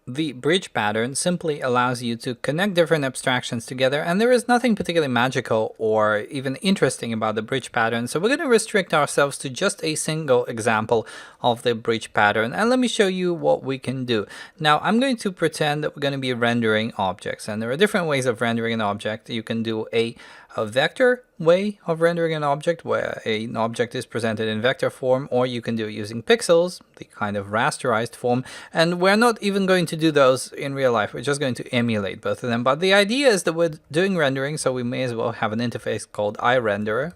the bridge pattern simply allows you to connect different abstractions together, and there is nothing particularly magical or even interesting about the bridge pattern. So we're going to restrict ourselves to just a single example of the bridge pattern, and let me show you what we can do. Now I'm going to pretend that we're going to be rendering objects, and there are different ways of rendering an object. You can do a vector way of rendering an object where an object is presented in vector form, or you can do it using pixels, the kind of rasterized form, and we're not even going to do those in real life. We're just going to emulate both of them. But the idea is that we're doing rendering, so we may as well have an interface called iRenderer,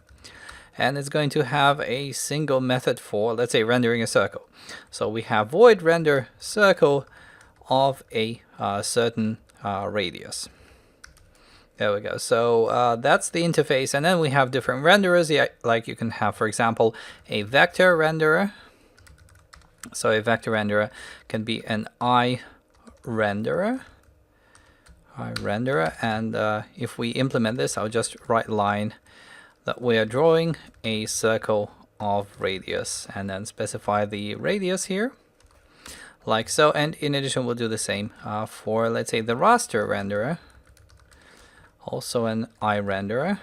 and it's going to have a single method for, let's say, rendering a circle. So we have void render circle of a certain radius. There we go. So that's the interface, and then we have different renderers. Yeah, like you can have, for example, a vector renderer. So a vector renderer can be an iRenderer. And if we implement this, I'll just write line that we are drawing a circle of radius, and then specify the radius here, like so. And in addition, we'll do the same for, let's say, the raster renderer. Also an iRenderer,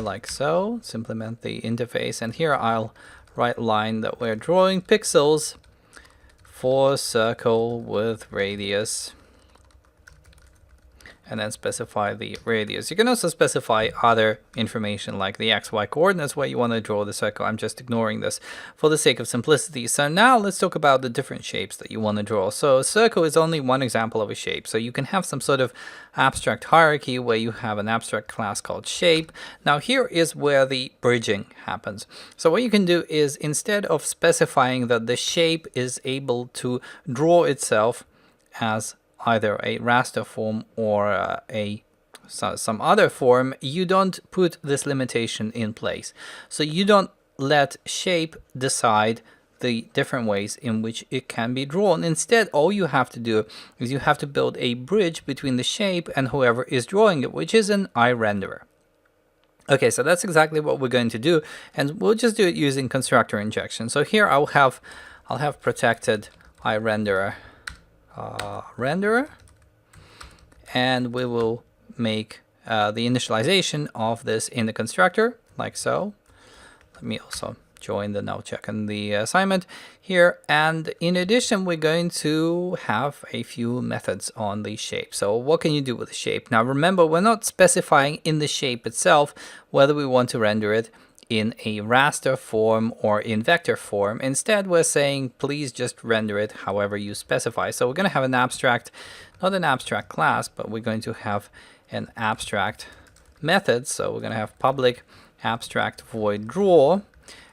like so. Let's implement the interface, and here I'll write line that we're drawing pixels for circle with radius, and then specify the radius. You can also specify other information like the XY coordinates where you want to draw the circle. I'm just ignoring this for the sake of simplicity. So now let's talk about the different shapes that you want to draw. So a circle is only one example of a shape. So you can have some sort of abstract hierarchy where you have an abstract class called shape. Now here is where the bridging happens. So what you can do is, instead of specifying that the shape is able to draw itself as either a raster form or some other form, you don't put this limitation in place. So you don't let shape decide the different ways in which it can be drawn. Instead, all you have to do is you have to build a bridge between the shape and whoever is drawing it, which is an iRenderer. Okay, so that's exactly what we're going to do, and we'll just do it using constructor injection. So here I'll have protected iRenderer renderer, and we will make the initialization of this in the constructor, like so. Let me also join the now check in the assignment here, and in addition we're going to have a few methods on the shape. So what can you do with the shape? Now remember, we're not specifying in the shape itself whether we want to render it in a raster form or in vector form. Instead, we're saying please just render it however you specify. So we're going to have an abstract, not an abstract class, but we're going to have an abstract method. So we're going to have public abstract void draw,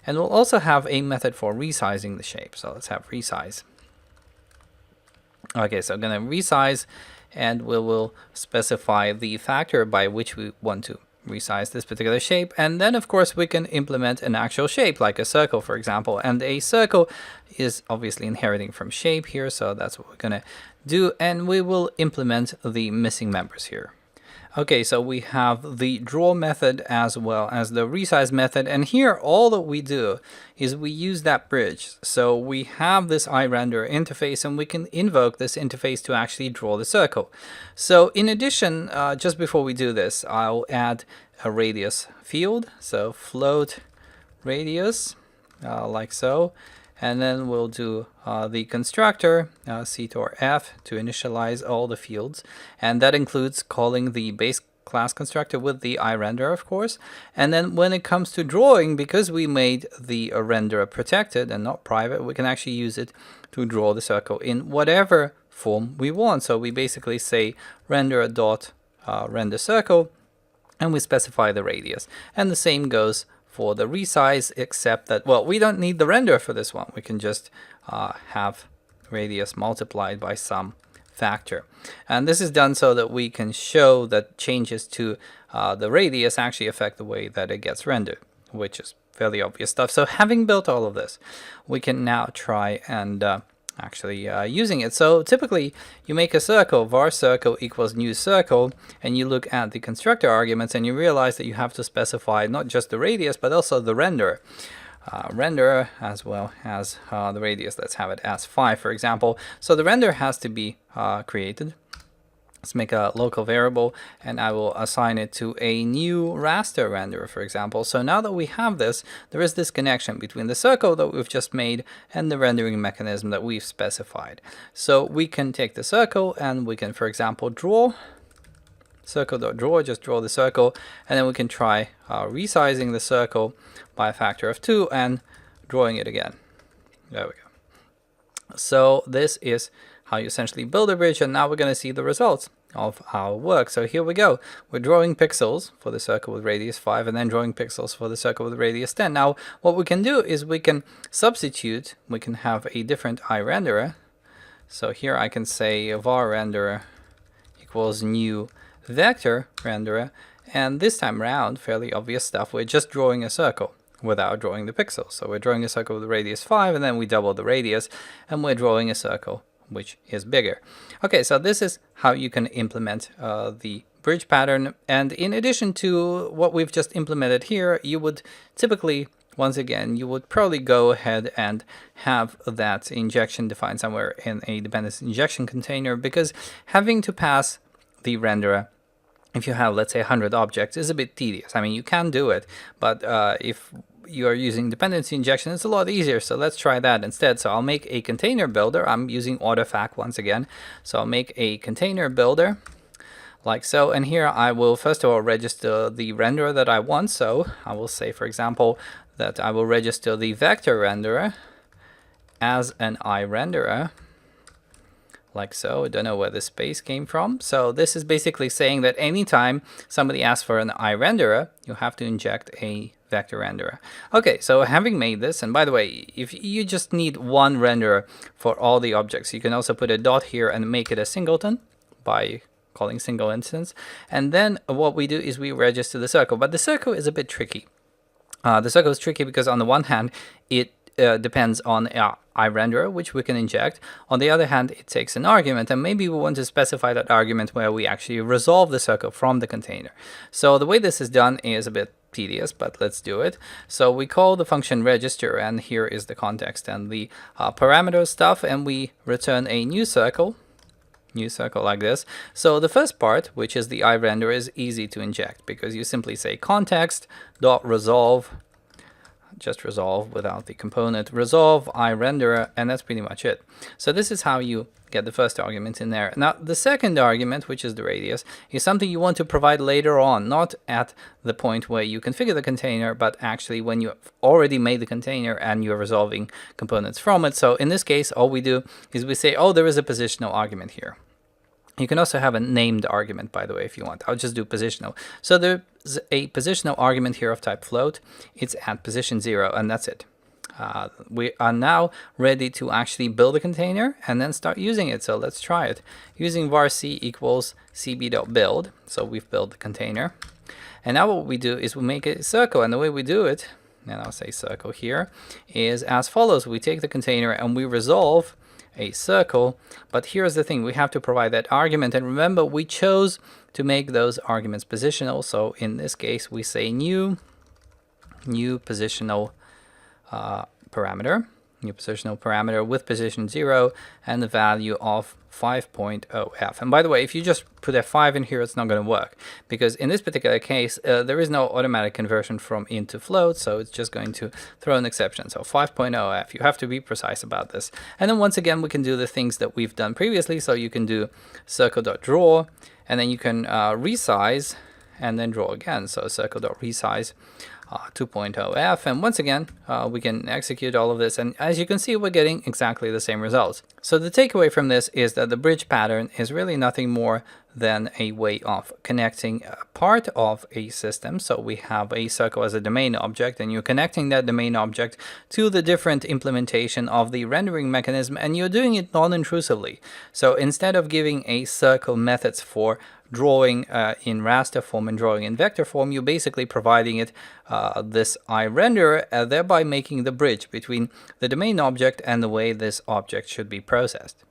and we'll also have a method for resizing the shape. So let's have resize. Okay, so I'm going to resize, and we will specify the factor by which we want to resize this particular shape, and then of course we can implement an actual shape like a circle, for example, and a circle is obviously inheriting from shape here, so that's what we're gonna do, and we will implement the missing members here. Okay, so we have the draw method as well as the resize method, and here all that we do is we use that bridge. So we have this iRenderer interface, and we can invoke this interface to actually draw the circle. So in addition, just before we do this, I'll add a radius field, so float radius, like so. And then we'll do the constructor ctor_f to initialize all the fields, and that includes calling the base class constructor with the iRenderer, of course. And then when it comes to drawing, because we made the renderer protected and not private, we can actually use it to draw the circle in whatever form we want. So we basically say renderer.render circle, and we specify the radius. And the same goes for the resize, except that, well, we don't need the renderer for this one. We can just have radius multiplied by some factor. And this is done so that we can show that changes to the radius actually affect the way that it gets rendered, which is fairly obvious stuff. So having built all of this, we can now try and actually using it. So typically you make a circle, var circle equals new circle, and you look at the constructor arguments and you realize that you have to specify not just the radius but also the renderer. renderer as well as the radius. Let's have it as 5, for example. So the render has to be created. Let's make a local variable, and I will assign it to a new raster renderer, for example. So now that we have this, there is this connection between the circle that we've just made and the rendering mechanism that we've specified. So we can take the circle and we can, for example, draw circle.draw, just draw the circle, and then we can try resizing the circle by a factor of 2 and drawing it again. There we go. So this is how you essentially build a bridge, and now we're going to see the results of our work. So here we go. We're drawing pixels for the circle with radius 5 and then drawing pixels for the circle with radius 10. Now what we can do is we can substitute, we can have a different iRenderer. So here I can say var renderer equals new vector renderer, and this time around, fairly obvious stuff, we're just drawing a circle without drawing the pixels. So we're drawing a circle with radius 5 and then we double the radius and we're drawing a circle which is bigger. Okay, so this is how you can implement the bridge pattern, and in addition to what we've just implemented here, you would typically, once again, you would probably go ahead and have that injection defined somewhere in a dependency injection container, because having to pass the renderer, if you have, let's say, 100 objects, is a bit tedious. I mean, you can do it, but if you are using dependency injection, it's a lot easier. So let's try that instead. So I'll make a container builder. I'm using AutoFac once again. So I'll make a container builder like so. And here I will first of all register the renderer that I want. So I will say, for example, that I will register the vector renderer as an iRenderer. Like so. I don't know where the space came from. So this is basically saying that anytime somebody asks for an iRenderer, you have to inject a vector renderer. Okay, so having made this, and by the way, if you just need one renderer for all the objects, you can also put a dot here and make it a singleton by calling single instance. And then what we do is we register the circle. But the circle is a bit tricky. The circle is tricky because on the one hand, it depends on iRenderer, which we can inject. On the other hand, it takes an argument, and maybe we want to specify that argument where we actually resolve the circle from the container. So the way this is done is a bit tedious, but let's do it. So we call the function register, and here is the context and the parameter stuff, and we return a new circle like this. So the first part, which is the iRenderer, is easy to inject because you simply say context dot resolve, just resolve without the component, resolve iRenderer, and that's pretty much it. So this is how you get the first argument in there. Now the second argument, which is the radius, is something you want to provide later on, not at the point where you configure the container, but actually when you've already made the container and you're resolving components from it. So in this case, all we do is we say, oh, there is a positional argument here. You can also have a named argument, by the way, if you want. I'll just do positional. So there's a positional argument here of type float. It's at position 0, and that's it. We are now ready to actually build a container and then start using it. So let's try it. Using var_c equals cb.build. So we've built the container. And now what we do is we make a circle. And the way we do it, and I'll say circle here, is as follows. We take the container and we resolve a circle, but here's the thing, we have to provide that argument, and remember we chose to make those arguments positional. So in this case we say new positional parameter with position 0 and the value of 5.0f. And by the way, if you just put a 5 in here, it's not going to work, because in this particular case there is no automatic conversion from int to float, so it's just going to throw an exception. So 5.0f, you have to be precise about this. And then once again we can do the things that we've done previously. So you can do circle.draw, and then you can resize and then draw again. So circle.resize 2.0f, and once again we can execute all of this, and as you can see we're getting exactly the same results. So the takeaway from this is that the bridge pattern is really nothing more than a way of connecting a part of a system. So we have a circle as a domain object, and you're connecting that domain object to the different implementation of the rendering mechanism, and you're doing it non-intrusively. So instead of giving a circle methods for drawing in raster form and drawing in vector form, you're basically providing it this iRenderer, thereby making the bridge between the domain object and the way this object should be processed.